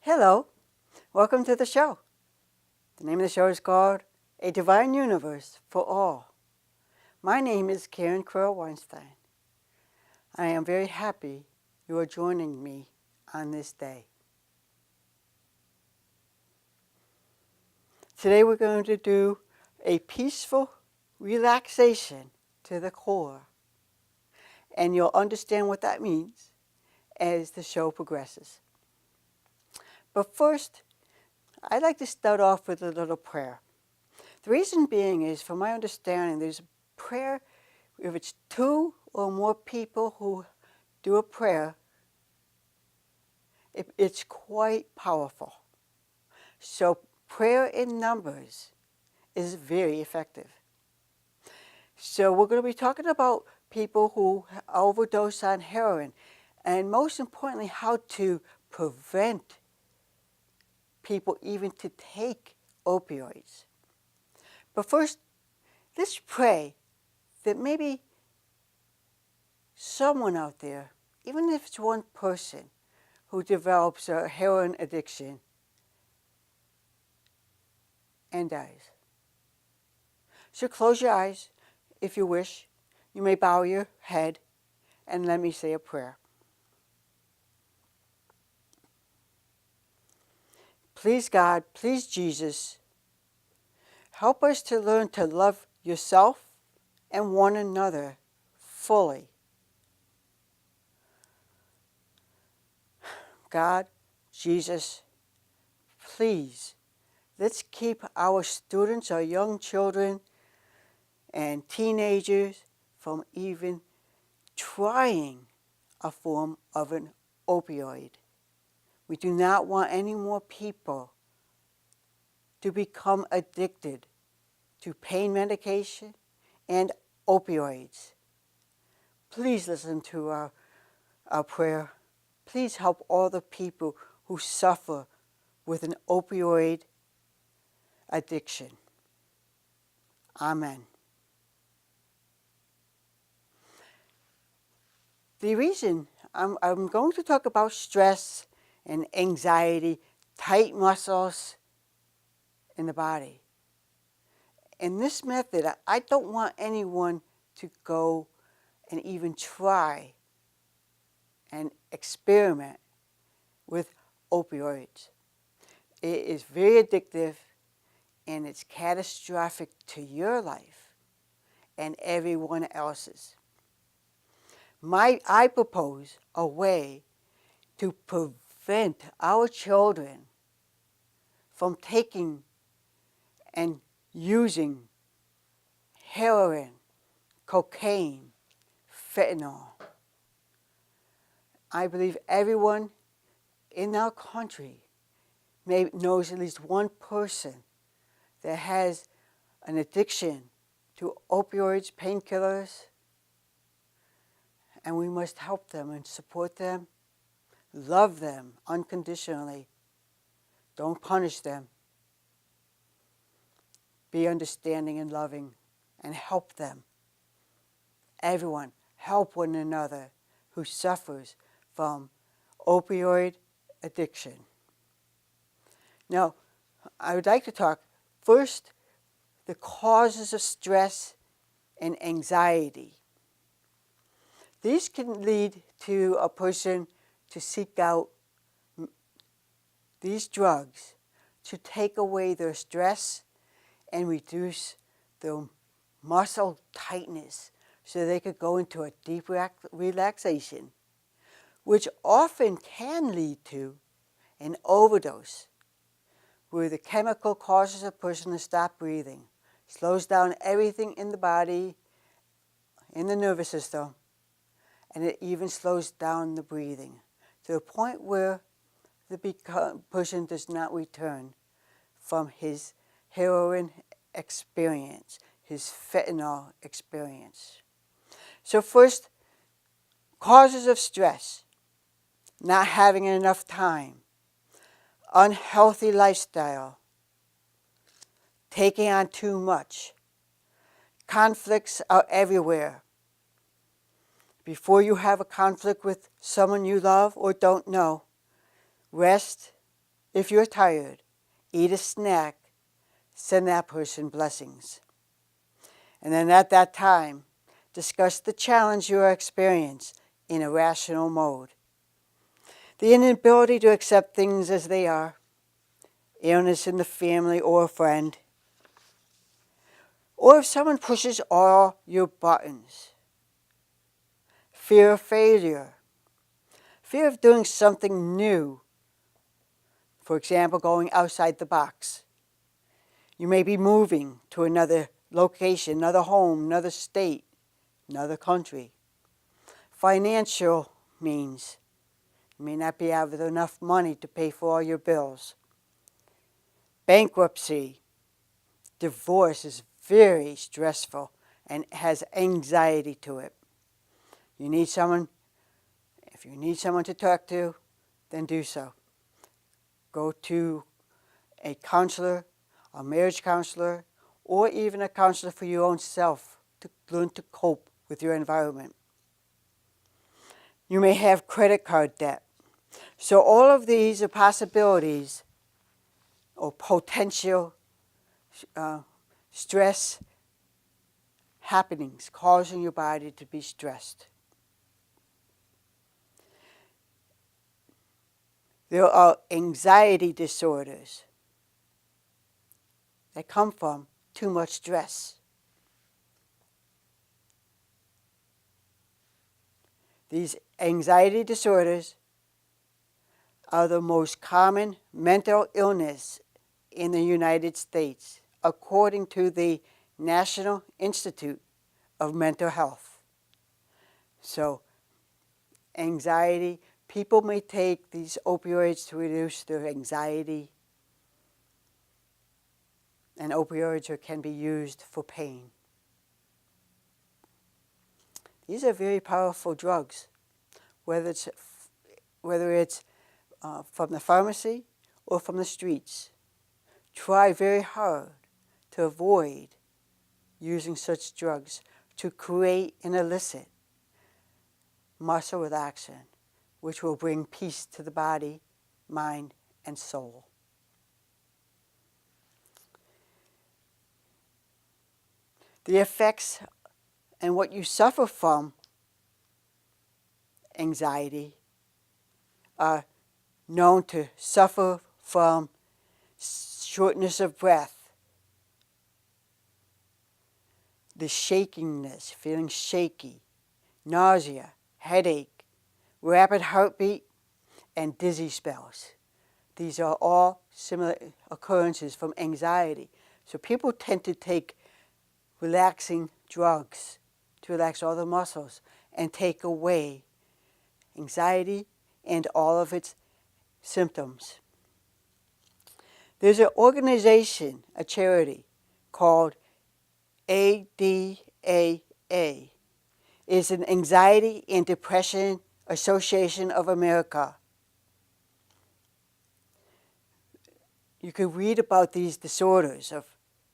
Hello, welcome to the show. The name of the show is called A Divine Universe for All. My name is Karynn Krill Weinstein. I am very happy you are joining me on this day. Today we're going to do a peaceful relaxation to the core. And you'll understand what that means as the show progresses. But first, I'd like to start off with a little prayer. The reason being is, from my understanding, there's prayer, if it's two or more people who do a prayer, it's quite powerful. So prayer in numbers is very effective. So we're going to be talking about people who overdose on heroin, and most importantly, how to prevent people even to take opioids. But first, let's pray that maybe someone out there, even if it's one person, who develops a heroin addiction and dies. So close your eyes if you wish. You may bow your head and let me say a prayer. Please God, please Jesus, help us to learn to love yourself and one another fully. God, Jesus, please, let's keep our students, our young children, and teenagers from even trying a form of an opioid. We do not want any more people to become addicted to pain medication and opioids. Please listen to our prayer. Please help all the people who suffer with an opioid addiction. Amen. The reason I'm going to talk about stress and anxiety, tight muscles in the body. In this method, I don't want anyone to go and even try and experiment with opioids. It is very addictive and it's catastrophic to your life and everyone else's. I propose a way to prevent our children from taking and using heroin, cocaine, fentanyl. I believe everyone in our country knows at least one person that has an addiction to opioids, painkillers, and we must help them and support them, love them unconditionally. Don't punish them. Be understanding and loving and help them. Everyone, help one another who suffers from opioid addiction. Now, I would like to talk first the causes of stress and anxiety. These can lead to a person to seek out these drugs to take away their stress and reduce their muscle tightness so they could go into a deep relaxation, which often can lead to an overdose, where the chemical causes a person to stop breathing, slows down everything in the body, in the nervous system, and it even slows down the breathing to the point where the person does not return from his heroin experience, his fentanyl experience. So first, causes of stress: not having enough time, unhealthy lifestyle, taking on too much. Conflicts are everywhere. Before you have a conflict with someone you love or don't know, rest If you're tired, eat a snack, send that person blessings. And then at that time, discuss the challenge you are experiencing in a rational mode. The inability to accept things as they are, illness in the family or a friend, or if someone pushes all your buttons. Fear of failure, fear of doing something new. For example, going outside the box. You may be moving to another location, another home, another state, another country. Financial means you may not be having enough money to pay for all your bills. Bankruptcy, divorce is very stressful and has anxiety to it. If you need someone to talk to, then do so. Go to a counselor, a marriage counselor, or even a counselor for your own self to learn to cope with your environment. You may have credit card debt. So all of these are possibilities or potential stress happenings causing your body to be stressed. There are anxiety disorders that come from too much stress. These anxiety disorders are the most common mental illness in the United States, according to the National Institute of Mental Health. So, anxiety, people may take these opioids to reduce their anxiety, and opioids can be used for pain. These are very powerful drugs, whether it's from the pharmacy or from the streets. Try very hard to avoid using such drugs to create and elicit muscle relaxation, which will bring peace to the body, mind, and soul. The effects and what you suffer from anxiety are known to suffer from shortness of breath, the shakiness, feeling shaky, nausea, headache, rapid heartbeat, and dizzy spells. These are all similar occurrences from anxiety. So people tend to take relaxing drugs to relax all the muscles and take away anxiety and all of its symptoms. There's an organization, a charity, called ADAA. It's an Anxiety and Depression Association of America. You can read about these disorders of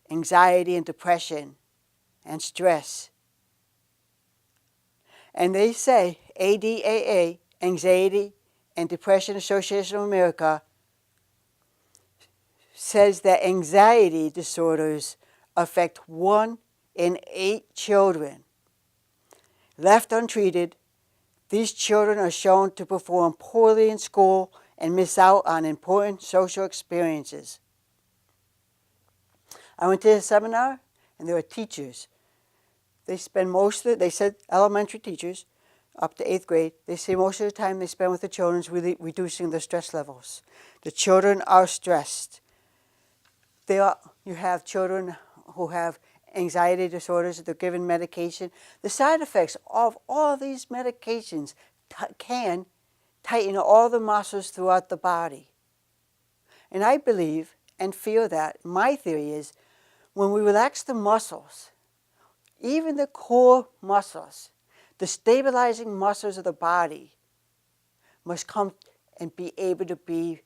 anxiety and depression and stress. And they say, ADAA, Anxiety and Depression Association of America, says that anxiety disorders affect 1 in 8 children. Left untreated, these children are shown to perform poorly in school and miss out on important social experiences. I went to a seminar, and there were teachers. They spend they said elementary teachers, up to 8th grade, they say most of the time they spend with the children is really reducing their stress levels. The children are stressed. You have children who have anxiety disorders, they're given medication. The side effects of all these medications can tighten all the muscles throughout the body. And I believe and feel that, my theory is, when we relax the muscles, even the core muscles, the stabilizing muscles of the body must come and be able to be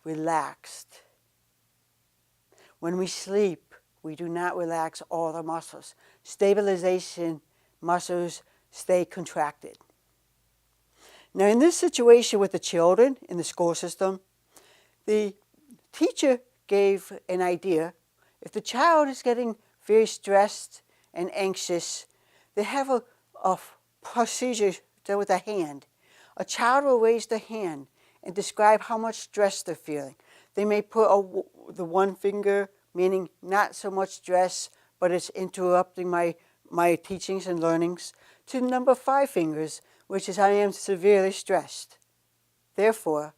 relaxed. When we sleep, we do not relax all the muscles. Stabilization muscles stay contracted. Now, in this situation with the children in the school system, The teacher gave an idea. If the child is getting very stressed and anxious, they have a procedure with a hand. A child will raise their hand and describe how much stress they're feeling. They may put the one finger, meaning not so much stress, but it's interrupting my teachings and learnings, to number 5 fingers, which is I am severely stressed. Therefore,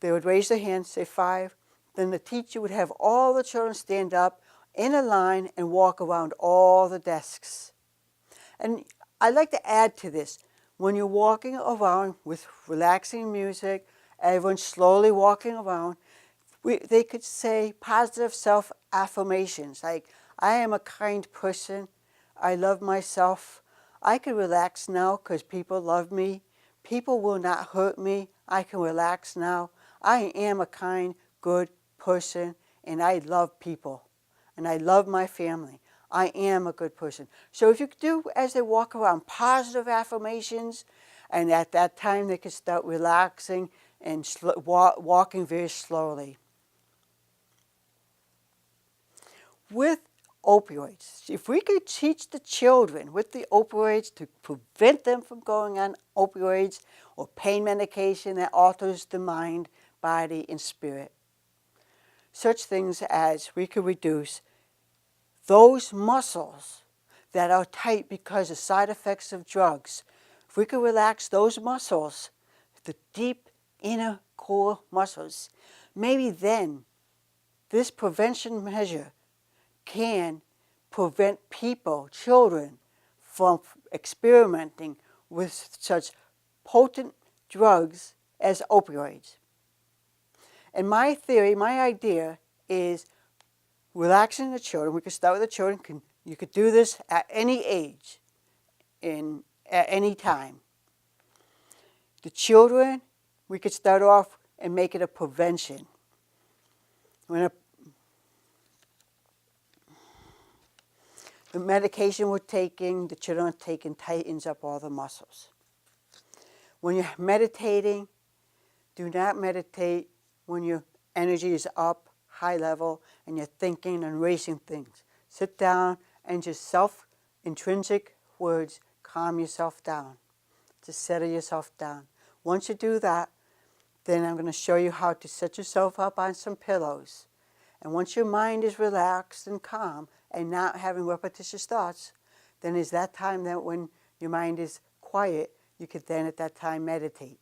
they would raise their hand, say 5, then the teacher would have all the children stand up in a line and walk around all the desks. And I'd like to add to this, when you're walking around with relaxing music, everyone's slowly walking around, they could say positive self-affirmations like, I am a kind person, I love myself, I can relax now because people love me, people will not hurt me, I can relax now, I am a kind, good person, and I love people, and I love my family. I am a good person. So if you do, as they walk around, positive affirmations, and at that time they can start relaxing and walking very slowly. With opioids, if we could teach the children with the opioids to prevent them from going on opioids or pain medication that alters the mind, body, and spirit, such things as we could reduce those muscles that are tight because of side effects of drugs. If we could relax those muscles, the deep inner core muscles, maybe then this prevention measure can prevent people, children, from experimenting with such potent drugs as opioids. And my theory, my idea is relaxing the children. We could start with the children. You could do this at any age, at any time. The children, we could start off and make it a prevention. The medication we're taking, the children are taking, tightens up all the muscles. When you're meditating, do not meditate when your energy is up, high level, and you're thinking and racing things. Sit down and just intrinsic words, calm yourself down. Just settle yourself down. Once you do that, then I'm going to show you how to set yourself up on some pillows. And once your mind is relaxed and calm and not having repetitious thoughts, then is that time that when your mind is quiet, you could then at that time meditate.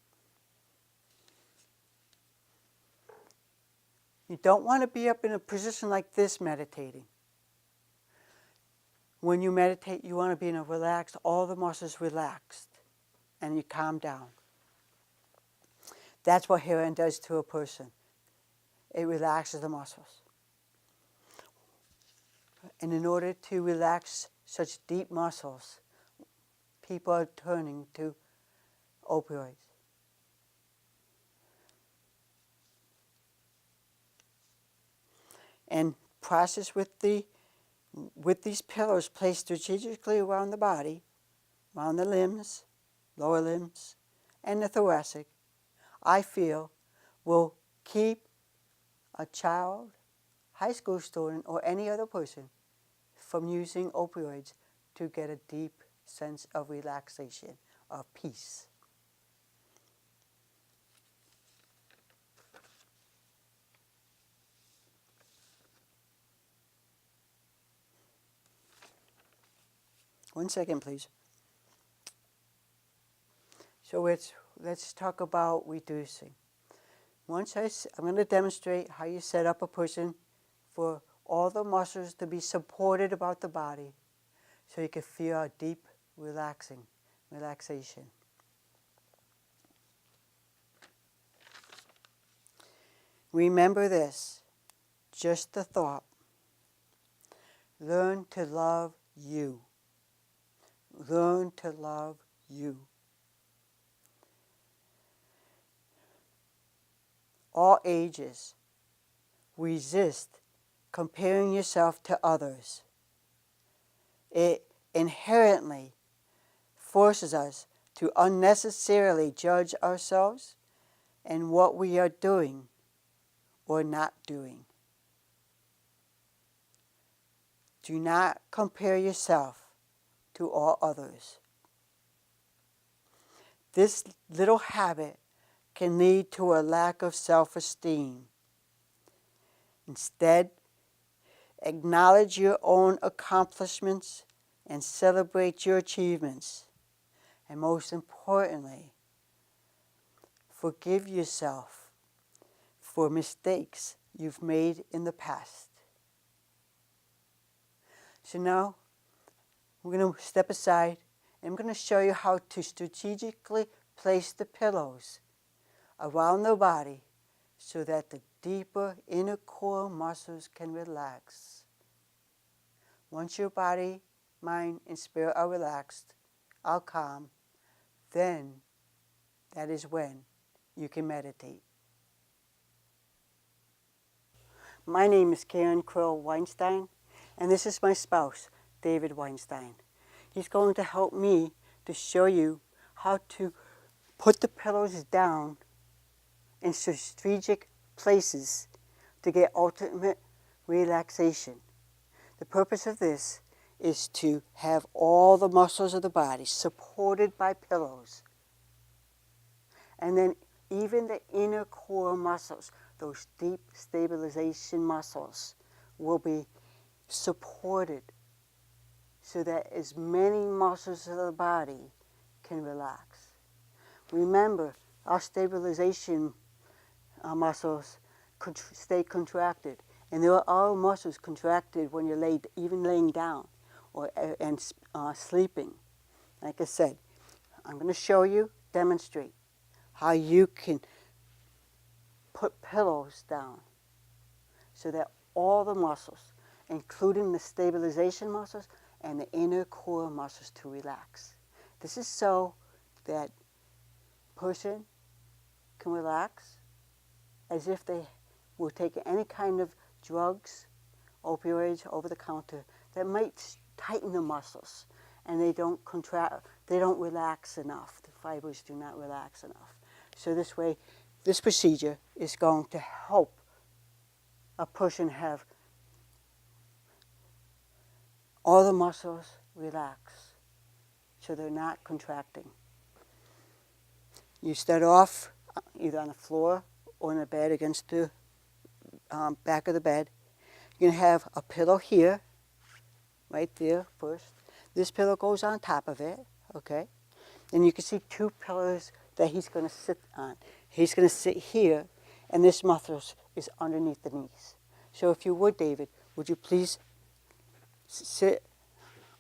You don't want to be up in a position like this meditating. When you meditate, you want to be in a relaxed, all the muscles relaxed, and you calm down. That's what heroin does to a person. It relaxes the muscles. And in order to relax such deep muscles, people are turning to opioids. And process with these pillows placed strategically around the body, around the limbs, lower limbs, and the thoracic, I feel will keep a child, high school student, or any other person from using opioids to get a deep sense of relaxation, of peace. One second, please. So let's talk about reducing. I'm going to demonstrate how you set up a person for all the muscles to be supported about the body so you can feel a deep relaxation. Remember this, just the thought. Learn to love you. Learn to love you. All ages, resist comparing yourself to others. It inherently forces us to unnecessarily judge ourselves and what we are doing or not doing. Do not compare yourself to all others. This little habit can lead to a lack of self-esteem. Instead, acknowledge your own accomplishments and celebrate your achievements. And most importantly, forgive yourself for mistakes you've made in the past. So now, we're going to step aside and I'm going to show you how to strategically place the pillows around the body so that the deeper inner core muscles can relax. Once your body, mind, and spirit are relaxed, are calm, then that is when you can meditate. My name is Karynn Krill Weinstein, and this is my spouse, David Weinstein. He's going to help me to show you how to put the pillows down in strategic places to get ultimate relaxation. The purpose of this is to have all the muscles of the body supported by pillows. And then even the inner core muscles, those deep stabilization muscles, will be supported so that as many muscles of the body can relax. Remember, our stabilization muscles could stay contracted, and there are muscles contracted when you're even laying down or sleeping. Like I said, I'm going to show you, demonstrate how you can put pillows down so that all the muscles, including the stabilization muscles and the inner core muscles, to relax. This is so that person can relax as if they were taking any kind of drugs, opioids, over the counter, that might tighten the muscles, and they don't relax enough. The fibers do not relax enough. So this way, this procedure is going to help a person have all the muscles relax so they're not contracting. You start off either on the floor or in the bed against the back of the bed. You're going to have a pillow here, right there first. This pillow goes on top of it, okay? And you can see two pillars that he's going to sit on. He's going to sit here, and this muscle is underneath the knees. So if you would, David, would you please sit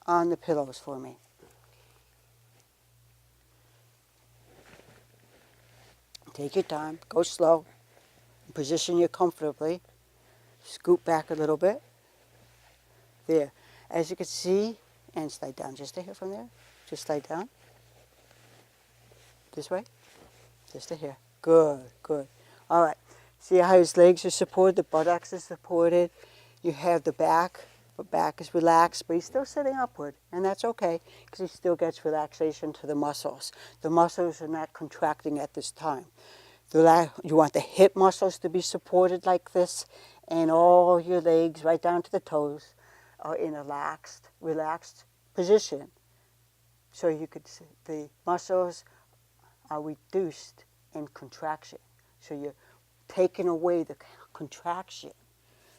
on the pillows for me? Take your time, go slow, position you comfortably, scoot back a little bit. There. As you can see, and slide down just a hair from there. Just slide down. This way. Just a hair. Good, good. All right. See how his legs are supported, the buttocks are supported. You have the back is relaxed, but he's still sitting upward, and that's okay because he still gets relaxation to the muscles. The muscles are not contracting at this time. You want the hip muscles to be supported like this, and all your legs right down to the toes are in a relaxed position. So the muscles are reduced in contraction. So you're taking away the contraction.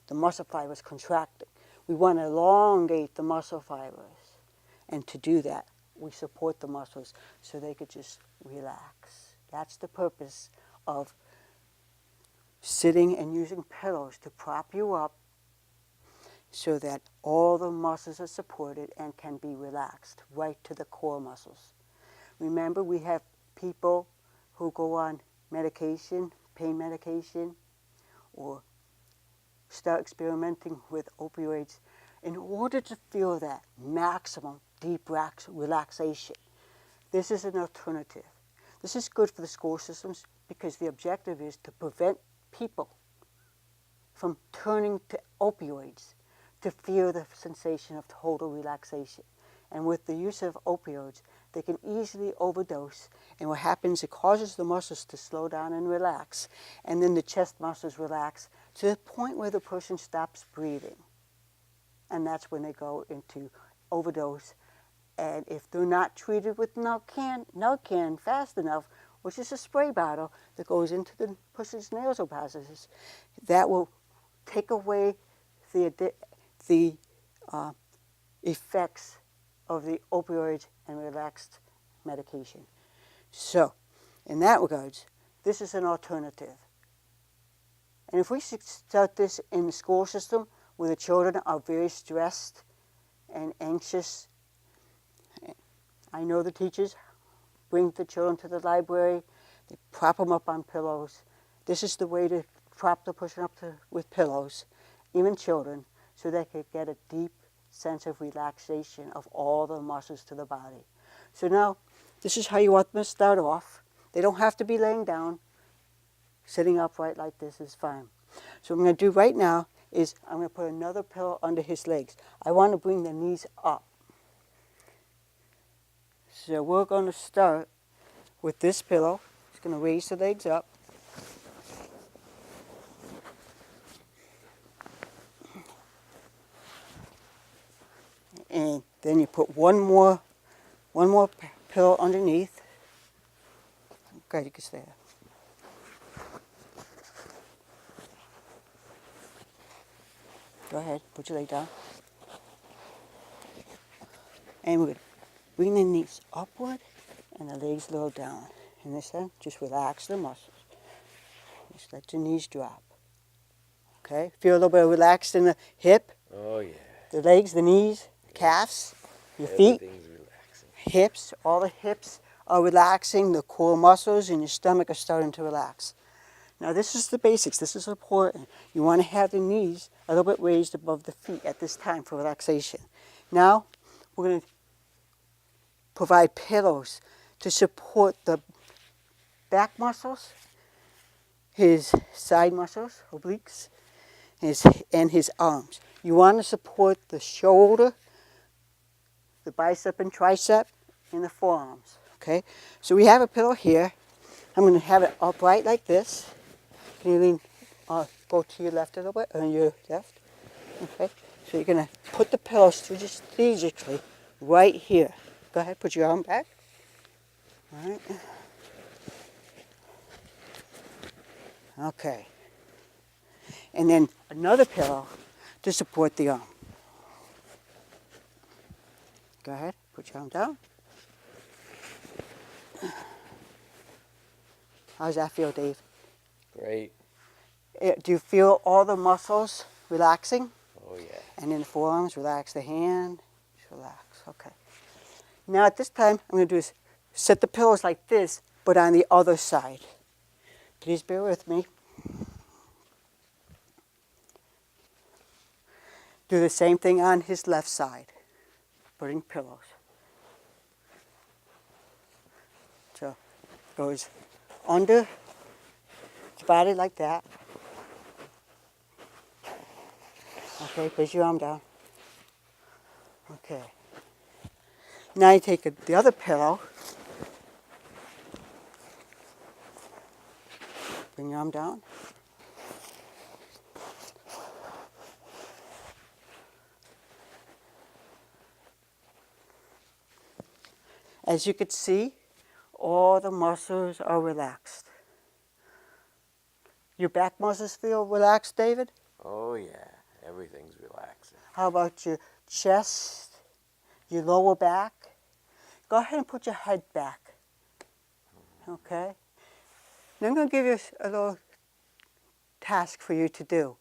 The muscle fibers contracting. We want to elongate the muscle fibers. And to do that, we support the muscles so they could just relax. That's the purpose of sitting and using pillows to prop you up so that all the muscles are supported and can be relaxed right to the core muscles. Remember, we have people who go on medication, pain medication, or start experimenting with opioids in order to feel that maximum deep relaxation. This is an alternative. This is good for the school systems because the objective is to prevent people from turning to opioids to feel the sensation of total relaxation. And with the use of opioids, they can easily overdose. And what happens, it causes the muscles to slow down and relax. And then the chest muscles relax to the point where the person stops breathing. And that's when they go into overdose. And if they're not treated with Narcan fast enough, which is a spray bottle that goes into the person's nasal passages, that will take away the effects of the opioids and relaxed medication. So, in that regards, this is an alternative. And if we start this in the school system where the children are very stressed and anxious, I know the teachers bring the children to the library, they prop them up on pillows. This is the way to prop the person up with pillows, even children, so they could get a deep sense of relaxation of all the muscles to the body. So now, this is how you want them to start off. They don't have to be laying down. Sitting upright like this is fine. So what I'm going to do right now is I'm going to put another pillow under his legs. I want to bring the knees up. So we're going to start with this pillow. Just going to raise the legs up. And then you put one more pillow underneath. Okay, you can stay there. Go ahead, put your leg down. And we're going to bring the knees upward and the legs a little down. And this time, just relax the muscles. Just let your knees drop. Okay, feel a little bit relaxed in the hip. Oh yeah. The legs, the knees, calves, your feet, Everything's relaxing. hips. All the hips are relaxing. The core muscles in your stomach are starting to relax. Now this is the basics. This is important. You want to have the knees a little bit raised above the feet at this time for relaxation. Now we're going to provide pillows to support the back muscles, his side muscles, obliques, and his arms. You want to support the shoulder, the bicep and tricep, and the forearms. Okay? So we have a pillow here. I'm going to have it upright like this. Can you lean, go to your left a little bit, on your left? Okay? So you're going to put the pillow strategically right here. Go ahead, put your arm back. All right. Okay. And then another pillow to support the arm. Go ahead, put your arm down. How does that feel, Dave? Great. Do you feel all the muscles relaxing? Oh yeah. And in the forearms, relax the hand. Just relax, okay. Now at this time, I'm going to do is set the pillows like this, but on the other side. Please bear with me. Do the same thing on his left side, putting pillows. So goes under the body like that. Okay, place your arm down. Okay. Now you take the other pillow. Bring your arm down. As you can see, all the muscles are relaxed. Your back muscles feel relaxed, David? Oh yeah. Everything's relaxing. How about your chest, your lower back? Go ahead and put your head back. Okay? Now I'm going to give you a little task for you to do,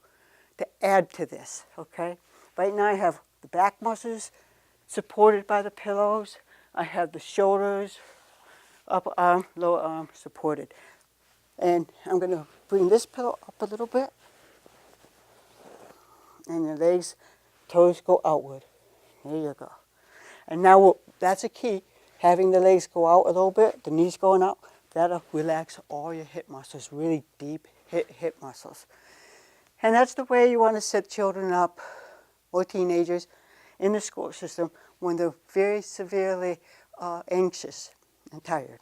to add to this, okay? Right now I have the back muscles supported by the pillows. I have the shoulders, upper arm, lower arm supported. And I'm going to bring this pillow up a little bit. And the legs, toes go outward. There you go. And now that's a key. Having the legs go out a little bit, the knees going out, that'll relax all your hip muscles, really deep hip muscles. And that's the way you want to set children up or teenagers. in the school system when they're very severely anxious and tired.